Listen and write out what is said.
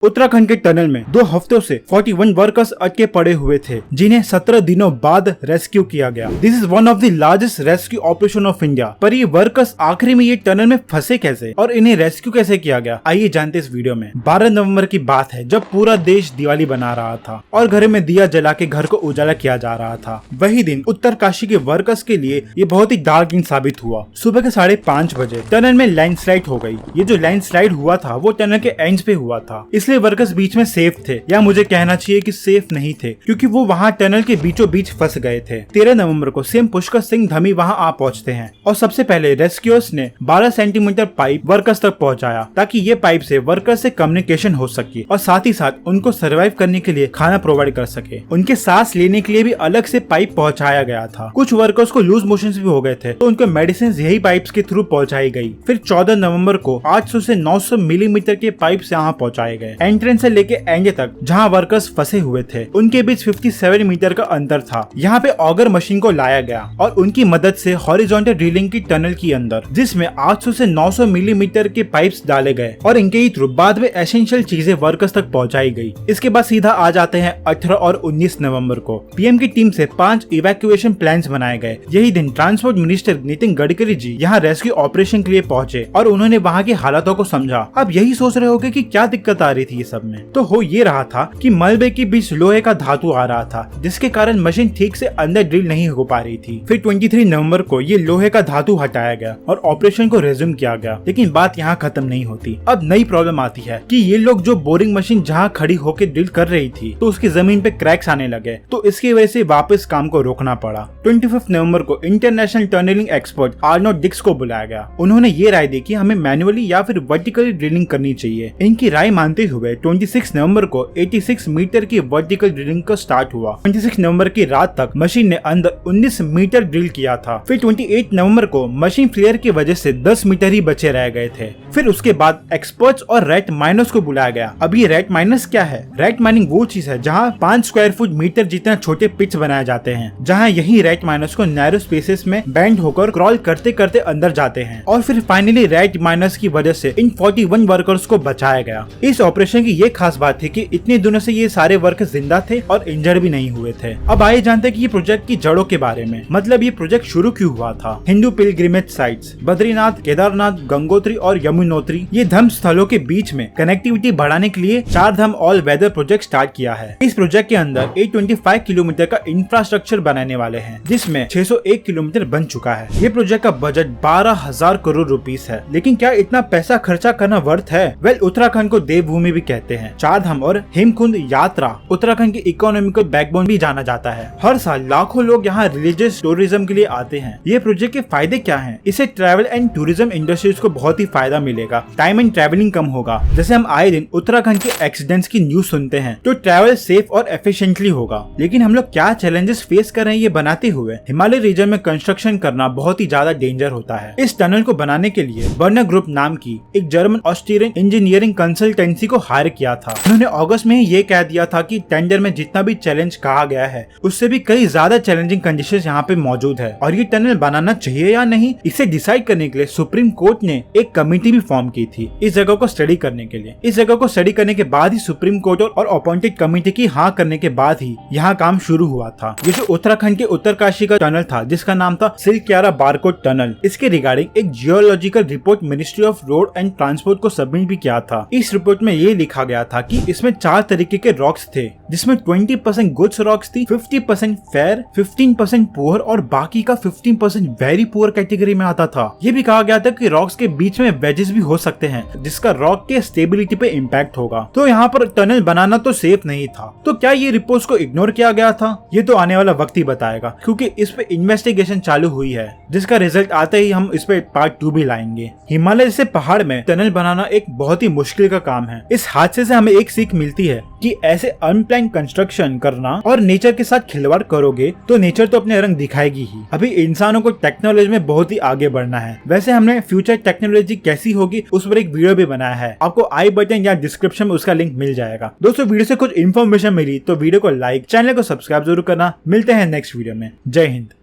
उत्तराखंड के टनल में 2 हफ्तों से 41 वर्कर्स अटके पड़े हुए थे, जिन्हें 17 दिनों बाद रेस्क्यू किया गया। This is one of the largest rescue operation of India. पर ये वर्कर्स आखिरी में ये टनल में फंसे कैसे और इन्हें रेस्क्यू कैसे किया गया, आइए जानते इस वीडियो में। 12 नवंबर की बात है जब पूरा देश दिवाली बना रहा था और घर में दिया जला के घर को उजाला किया जा रहा था। वही दिन उत्तरकाशी के वर्कर्स के लिए ये बहुत ही डार्क दिन साबित हुआ। सुबह के 5:30 बजे टनल में लैंडस्लाइड हो गई। ये जो लैंडस्लाइड हुआ था वो टनल के एंड पे हुआ था, इसलिए वर्कर्स बीच में सेफ थे, या मुझे कहना चाहिए कि सेफ नहीं थे, क्योंकि वो वहाँ टनल के बीचों बीच फंस गए थे। 13 नवंबर को सीएम पुष्कर सिंह धामी वहाँ आ पहुँचते हैं और सबसे पहले रेस्क्यूअर्स ने 12 सेंटीमीटर पाइप वर्कर्स तक पहुँचाया, ताकि ये पाइप से वर्कर्स से कम्युनिकेशन हो सके और साथ ही साथ उनको सर्वाइव करने के लिए खाना प्रोवाइड कर सके। उनके सांस लेने के लिए भी अलग से पाइप पहुँचाया गया था। कुछ वर्कर्स को लूज मोशन भी हो गए थे, तो उनको मेडिसिन यही पाइप के थ्रू पहुँचाई गई। फिर 14 नवंबर को 800 से 900 मिलीमीटर के पाइप यहाँ पहुँचाए गए। एंट्रेंस से लेके एंड तक जहाँ वर्कर्स फंसे हुए थे उनके बीच 57 मीटर का अंतर था। यहाँ पे ऑगर मशीन को लाया गया और उनकी मदद से हॉरिजॉन्टल ड्रिलिंग की टनल के अंदर, जिसमें 800 से 900 मिलीमीटर के पाइप्स डाले गए और इनके ही थ्रू बाद में एसेंशियल चीजें वर्कर्स तक पहुँचाई गई। इसके बाद सीधा आ जाते हैं 18 और 19 नवंबर को। पीएम की टीम से 5 इवैक्यूएशन प्लान्स बनाए गए। यही दिन ट्रांसपोर्ट मिनिस्टर नितिन गडकरी जी यहाँ रेस्क्यू ऑपरेशन के लिए पहुँचे और उन्होंने वहाँ के हालातों को समझा। अब यही सोच रहे होगे कि क्या दिक्कत आ रही थी ये सब में, तो हो ये रहा था कि मलबे के बीच लोहे का धातु आ रहा था, जिसके कारण मशीन ठीक से अंदर ड्रिल नहीं हो पा रही थी। फिर 23 नवंबर को ये लोहे का धातु हटाया गया और ऑपरेशन को रिज्यूम किया गया। लेकिन बात यहाँ खत्म नहीं होती। अब नई प्रॉब्लम आती है कि ये लोग जो बोरिंग मशीन जहाँ खड़ी होकर ड्रिल कर रही थी, तो उसकी जमीन पे क्रैक्स आने लगे, तो इसकी वजह से वापस काम को रोकना पड़ा। 25 नवंबर को international tunnelling expert Arnold Dix को बुलाया गया। उन्होंने ये राय दी कि हमें मैनुअली या फिर वर्टिकली ड्रिलिंग करनी चाहिए। इनकी राय मानते हुए 26 नवंबर को 86 मीटर की वर्टिकल ड्रिलिंग का स्टार्ट हुआ। 26 नवंबर की रात तक मशीन ने अंदर 19 मीटर ड्रिल किया था। फिर 28 नवंबर को मशीन फ्लेयर की वजह से 10 मीटर ही बचे रह गए थे। फिर उसके बाद एक्सपर्ट्स और रेट माइनर्स को बुलाया गया। अब ये रेट माइनर्स क्या है? रेट माइनिंग वो चीज है जहाँ 5 स्क्वायर फुट मीटर जितना छोटे पिट्स बनाए जाते हैं, जहाँ यही रेट माइनर्स को नैरो स्पेसेस में बैंड होकर क्रॉल करते करते अंदर जाते हैं। और फिर फाइनली रेट माइनर्स की वजह से इन 41 वर्कर्स को बचाया गया। इस ऑपरेशन की ये खास बात थी कि इतने दिनों से ये सारे वर्कर्स जिंदा थे और इंजर्ड भी नहीं हुए थे। अब आइए जानते हैं कि ये प्रोजेक्ट की जड़ों के बारे में, मतलब ये प्रोजेक्ट शुरू क्यों हुआ था। हिंदू पिलग्रिमेज साइट्स बद्रीनाथ, केदारनाथ, गंगोत्री और यमुनोत्री, ये धर्म स्थलों के बीच में कनेक्टिविटी बढ़ाने के लिए 4 धाम ऑल वेदर प्रोजेक्ट स्टार्ट किया है। इस प्रोजेक्ट के अंदर 825 किलोमीटर का इंफ्रास्ट्रक्चर बनाने वाले हैं, जिसमें 601 किलोमीटर बन चुका है। ये प्रोजेक्ट का बजट 12,000 करोड़ रुपीस है। लेकिन क्या इतना पैसा खर्चा करना वर्थ है? वेल, उत्तराखंड को देवभूमि भी कहते हैं। 4 धाम और हेमकुंड यात्रा उत्तराखंड की इकोनॉमिकल बैकबोन भी जाना जाता है। हर साल लाखों लोग यहाँ रिलीजियस टूरिज्म के लिए आते हैं। ये प्रोजेक्ट के फायदे क्या हैं? इससे ट्रैवल एंड टूरिज्म इंडस्ट्रीज को बहुत ही फायदा मिलेगा। टाइम एंड ट्रैवलिंग कम होगा। जैसे हम आए दिन उत्तराखंड के एक्सीडेंट्स की न्यूज सुनते हैं, तो ट्रैवल सेफ और एफिशिएंटली होगा। लेकिन हम लोग क्या चैलेंजेस फेस कर रहे हैं ये बनाते हुए? हिमालय रीजन में कंस्ट्रक्शन करना बहुत ही ज्यादा डेंजर होता है। इस टनल को बनाने के लिए बर्नर ग्रुप नाम की एक जर्मन ऑस्ट्रियन इंजीनियरिंग कंसल्टेंसी को हायर किया था। उन्होंने अगस्त में ये कह दिया था कि टेंडर में जितना भी चैलेंज कहा गया है, उससे भी कई ज्यादा चैलेंजिंग कंडीशंस यहाँ पे मौजूद है और ये टनल बनाना चाहिए या नहीं, इसे डिसाइड करने के लिए सुप्रीम कोर्ट ने एक कमेटी भी फॉर्म की थी इस जगह को स्टडी करने के लिए। इस जगह को स्टडी करने के बाद ही सुप्रीम कोर्ट और अपॉइंटेड कमेटी की हाँ करने के बाद ही यहाँ काम शुरू हुआ था। ये जो उत्तराखंड के उत्तरकाशी का टनल था, जिसका नाम था सिलक्यारा बारकोट टनल, इसके रिगार्डिंग एक geological report ministry of road and transport को सबमिट भी किया था। इस रिपोर्ट में ये लिखा गया था कि इसमें 4 तरीके के रॉक्स थे, जिसमें 20% गुड्स रॉक्स थी, 50% फेयर, 15% पुअर और बाकी का 15% वेरी पुअर कैटेगरी में आता था। ये भी कहा गया था कि रॉक्स के बीच में वेजेस भी हो सकते हैं, जिसका रॉक के स्टेबिलिटी पे इम्पैक्ट होगा। तो यहाँ पर टनल बनाना तो सेफ नहीं था। तो क्या ये रिपोर्ट्स को इग्नोर किया गया था? ये तो आने वाला वक्त ही बताएगा, क्योंकि इस पे इन्वेस्टिगेशन चालू हुई है, जिसका रिजल्ट आते ही हम इस पे पार्ट 2 भी लाएंगे। हिमालय जैसे पहाड़ में टनल बनाना एक बहुत ही मुश्किल का काम है। इस हादसे से हमें एक सीख मिलती है कि ऐसे अनप्लान कंस्ट्रक्शन करना और नेचर के साथ खिलवाड़ करोगे तो नेचर तो अपने रंग दिखाएगी ही। अभी इंसानों को टेक्नोलॉजी में बहुत ही आगे बढ़ना है। वैसे हमने फ्यूचर टेक्नोलॉजी कैसी होगी उस पर एक वीडियो भी बनाया है, आपको आई बटन या डिस्क्रिप्शन में उसका लिंक मिल जाएगा। दोस्तों, वीडियो से कुछ इन्फॉर्मेशन मिली तो वीडियो को लाइक, चैनल को सब्सक्राइब जरूर करना। मिलते हैं नेक्स्ट वीडियो में। जय हिंद।